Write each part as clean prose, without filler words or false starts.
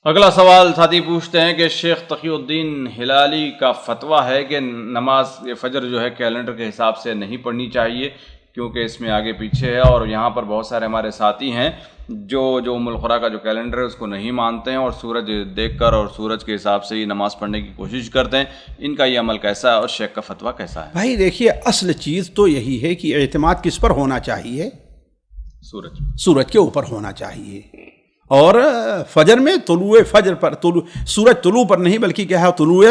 اگلا سوال ساتھی پوچھتے ہیں کہ شیخ تقی الدین ہلالی کا فتویٰ ہے کہ نماز فجر جو ہے کیلنڈر کے حساب سے نہیں پڑھنی چاہیے کیونکہ اس میں آگے پیچھے ہے، اور یہاں پر بہت سارے ہمارے ساتھی ہیں جو ام القریٰ کا جو کیلنڈر ہے اس کو نہیں مانتے ہیں اور سورج دیکھ کر اور سورج کے حساب سے ہی نماز پڑھنے کی کوشش کرتے ہیں. ان کا یہ عمل کیسا ہے اور شیخ کا فتویٰ کیسا ہے؟ بھائی دیکھیے، اصل چیز تو یہی ہے کہ اعتماد کس پر ہونا چاہیے؟ سورج کے اوپر ہونا چاہیے. اور فجر میں طلوع فجر پر، سورج طلوع پر نہیں بلکہ کیا ہے، طلوع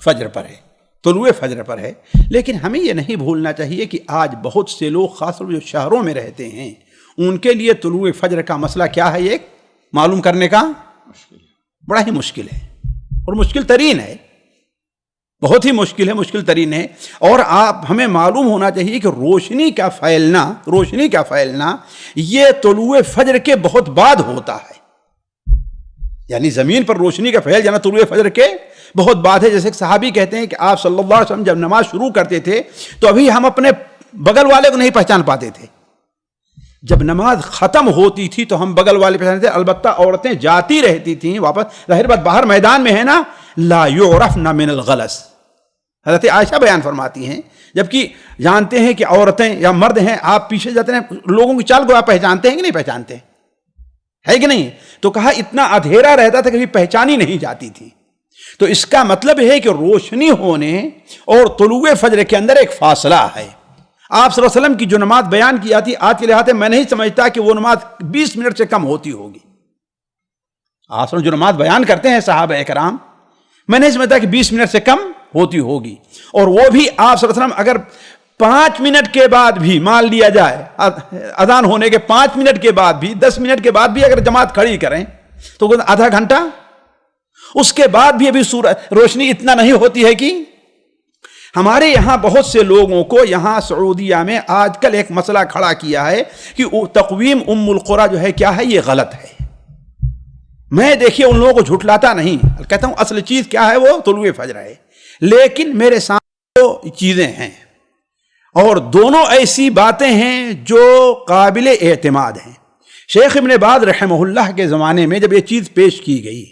فجر پر ہے، طلوع فجر پر ہے. لیکن ہمیں یہ نہیں بھولنا چاہیے کہ آج بہت سے لوگ خاص طور پر جو شہروں میں رہتے ہیں ان کے لیے طلوع فجر کا مسئلہ کیا ہے، ایک معلوم کرنے کا بڑا ہی مشکل ہے اور مشکل ترین ہے، بہت ہی مشکل ہے، مشکل ترین ہے. اور ہمیں معلوم ہونا چاہیے کہ روشنی کا پھیلنا یہ طلوع فجر کے بہت بعد ہوتا ہے. یعنی زمین پر روشنی کا پھیل جانا طلوع فجر کے بہت بعد ہے. جیسے ایک صحابی کہتے ہیں کہ آپ صلی اللہ علیہ وسلم جب نماز شروع کرتے تھے تو ابھی ہم اپنے بغل والے کو نہیں پہچان پاتے تھے. جب نماز ختم ہوتی تھی تو ہم بغل والے پہچانتے تھے. البتہ عورتیں جاتی رہتی تھیں واپس، ظاہر بات باہر میدان میں ہے نا، لا یعرفن من الغلس. حضرت عائشہ بیان فرماتی ہیں جبکہ جانتے ہیں کہ عورتیں یا مرد ہیں، آپ پیچھے جاتے ہیں لوگوں کی چال کو آپ پہچانتے ہیں کہ نہیں پہچانتے، ہے کہ نہیں؟ تو کہا اتنا اندھیرا رہتا تھا کہ پہچانی نہیں جاتی تھی. تو اس کا مطلب ہے کہ روشنی ہونے اور طلوع فجر کے اندر ایک فاصلہ ہے. آپ صلی اللہ علیہ وسلم کی جو نماز بیان کی جاتی آج کے لحاظ سے میں نہیں سمجھتا کہ وہ نماز 20 منٹ سے کم ہوتی ہوگی. آپ صلی اللہ علیہ وسلم جو نماز بیان کرتے ہیں صحابہ اکرام، میں نہیں سمجھتا کہ 20 منٹ سے کم ہوتی ہوگی. اور وہ بھی آپ صلی اللہ علیہ وسلم اگر 5 منٹ کے بعد بھی مان لیا جائے، اذان ہونے کے 5 منٹ کے بعد بھی، 10 منٹ کے بعد بھی اگر جماعت کھڑی کریں تو آدھا گھنٹہ، اس کے بعد بھی ابھی روشنی اتنا نہیں ہوتی ہے. کہ ہمارے یہاں بہت سے لوگوں کو یہاں سعودیہ میں آج کل ایک مسئلہ کھڑا کیا ہے کہ تقویم ام القریٰ جو ہے کیا ہے، یہ غلط ہے. میں دیکھیے ان لوگوں کو جھٹلاتا نہیں، کہتا ہوں اصل چیز کیا ہے، وہ طلوع فجر ہے. لیکن میرے سامنے دو چیزیں ہیں اور دونوں ایسی باتیں ہیں جو قابل اعتماد ہیں. شیخ ابن باز رحمہ اللہ کے زمانے میں جب یہ چیز پیش کی گئی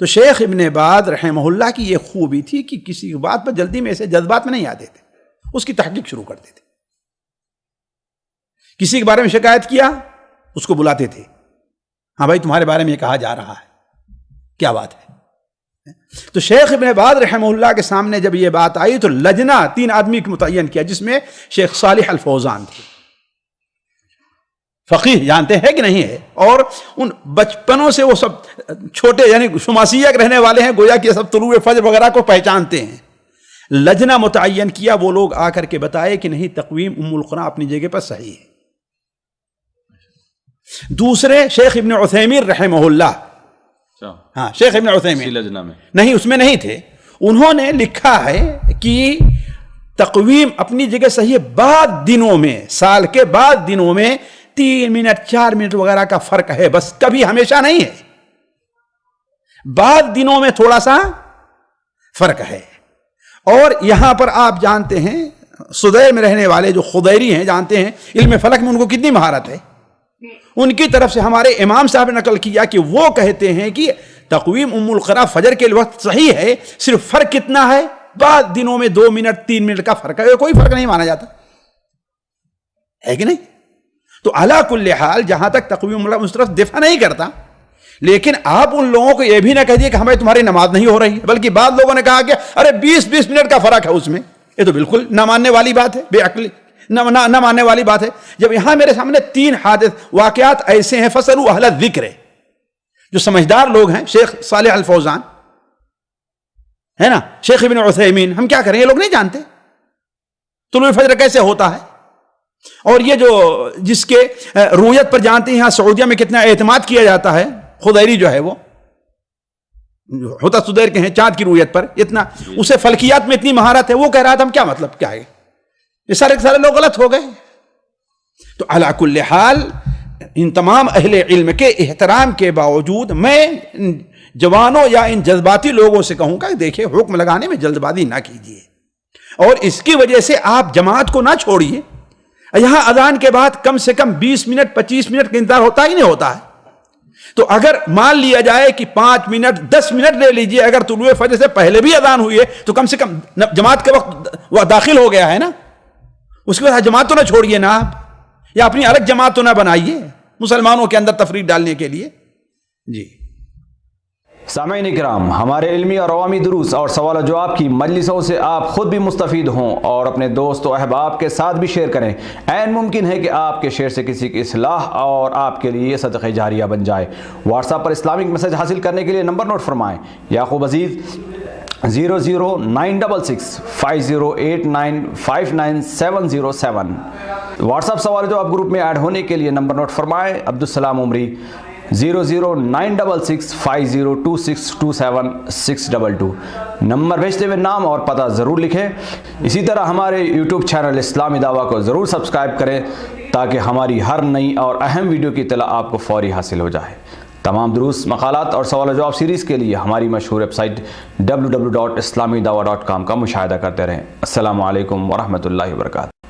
تو شیخ ابن باز رحمہ اللہ کی یہ خوبی تھی کہ کسی بات پر جلدی میں ایسے جذبات میں نہیں آتے تھے، اس کی تحقیق شروع کرتے تھے. کسی کے بارے میں شکایت کیا اس کو بلاتے تھے، ہاں بھائی تمہارے بارے میں یہ کہا جا رہا ہے، کیا بات ہے؟ تو شیخ ابن باز رحمہ اللہ کے سامنے جب یہ بات آئی تو لجنہ 3 آدمی کو متعین کیا، جس میں شیخ صالح الفوزان تھے. فقیہ جانتے ہیں کہ نہیں ہے، اور ان بچپنوں سے وہ سب چھوٹے یعنی شماسیہ کے رہنے والے ہیں، گویا کہ سب طلوع فجر وغیرہ کو پہچانتے ہیں. لجنہ متعین کیا، وہ لوگ آ کر کے بتائے کہ نہیں، تقویم ام القریٰ اپنی جگہ پر صحیح ہے. دوسرے شیخ ابن عثیمین رحمہ اللہ، ہاں شیخ ابن عثیمین نہیں، اس میں نہیں تھے. انہوں نے لکھا ہے کہ تقویم اپنی جگہ صحیح ہے، بعد دنوں میں، سال کے بعد دنوں میں 3 منٹ 4 منٹ وغیرہ کا فرق ہے، بس کبھی ہمیشہ نہیں ہے. بعد دنوں میں تھوڑا سا فرق ہے. اور یہاں پر آپ جانتے ہیں سدیر میں رہنے والے جو خدیری ہیں، جانتے ہیں علم فلک میں ان کو کتنی مہارت ہے. ان کی طرف سے ہمارے امام صاحب نے نقل کیا کہ وہ کہتے ہیں کہ تقویم ام القریٰ فجر کے وقت صحیح ہے، صرف فرق کتنا ہے، بعد دنوں میں 2 منٹ 3 منٹ کا فرق ہے، کوئی فرق نہیں مانا جاتا ہے کہ نہیں. تو علی کل حال جہاں تک تقویم اللہ اس طرف دفاع نہیں کرتا، لیکن آپ ان لوگوں کو یہ بھی نہ کہہ دیے کہ ہمیں تمہاری نماز نہیں ہو رہی ہے، بلکہ بعض لوگوں نے کہا کہ ارے 20 منٹ کا فرق ہے اس میں. یہ تو بالکل نہ ماننے والی بات ہے، بے عقلی نہ ماننے والی بات ہے. جب یہاں میرے سامنے 3 واقعات ایسے ہیں، فسألوا اہل الذکر، جو سمجھدار لوگ ہیں، شیخ صالح الفوزان ہے نا، شیخ ابن عثیمین، ہم کیا کریں، یہ لوگ نہیں جانتے طلوع فجر کیسے ہوتا ہے. اور یہ جو جس کے رویت پر جانتے ہیں یہاں سعودیہ میں کتنا اعتماد کیا جاتا ہے، خدیری جو ہے وہ ہوتا سدیر کے ہیں، چاند کی رویت پر اتنا، اسے فلکیات میں اتنی مہارت ہے، وہ کہہ رہا تھا ہم کیا مطلب کیا ہے، یہ سارے لوگ غلط ہو گئے. تو علی کل حال ان تمام اہل علم کے احترام کے باوجود میں جوانوں یا ان جذباتی لوگوں سے کہوں گا کہ دیکھیں حکم لگانے میں جلد بازی نہ کیجیے، اور اس کی وجہ سے آپ جماعت کو نہ چھوڑیے. یہاں اذان کے بعد کم سے کم 20 منٹ 25 منٹ کا انتظار ہوتا ہی نہیں ہوتا ہے. تو اگر مان لیا جائے کہ 5 منٹ 10 منٹ لے لیجئے، اگر طلوع فجر سے پہلے بھی اذان ہوئی ہے تو کم سے کم جماعت کے وقت وہ داخل ہو گیا ہے نا، اس کے بعد جماعت تو نہ چھوڑیے نا آپ، یا اپنی الگ جماعت تو نہ بنائیے مسلمانوں کے اندر تفریق ڈالنے کے لیے. جی سامعین کرام، ہمارے علمی اور عوامی دروس اور سوال و جواب کی مجلسوں سے آپ خود بھی مستفید ہوں اور اپنے دوست و احباب کے ساتھ بھی شیئر کریں. عین ممکن ہے کہ آپ کے شیئر سے کسی کی اصلاح اور آپ کے لیے صدقہ جاریہ بن جائے. واٹس ایپ پر اسلامک میسج حاصل کرنے کے لیے نمبر نوٹ فرمائیں: یعقوب عزیز 009665089597707. واٹس ایپ سوال جو آپ گروپ میں ایڈ ہونے کے لیے نمبر نوٹ فرمائیں: عبدالسلام عمری 009665026272622. نمبر بھیجتے ہوئے نام اور پتہ ضرور لکھیں. اسی طرح ہمارے یوٹیوب چینل اسلامی دعویٰ کو ضرور سبسکرائب کریں تاکہ ہماری ہر نئی اور اہم ویڈیو کی اطلاع آپ کو فوری حاصل ہو جائے. تمام دروس، مقالات اور سوال و جواب سیریز کے لیے ہماری مشہور ویب سائٹ www.islamidawah.com کا مشاہدہ کرتے رہیں. السلام علیکم ورحمۃ اللہ وبرکاتہ.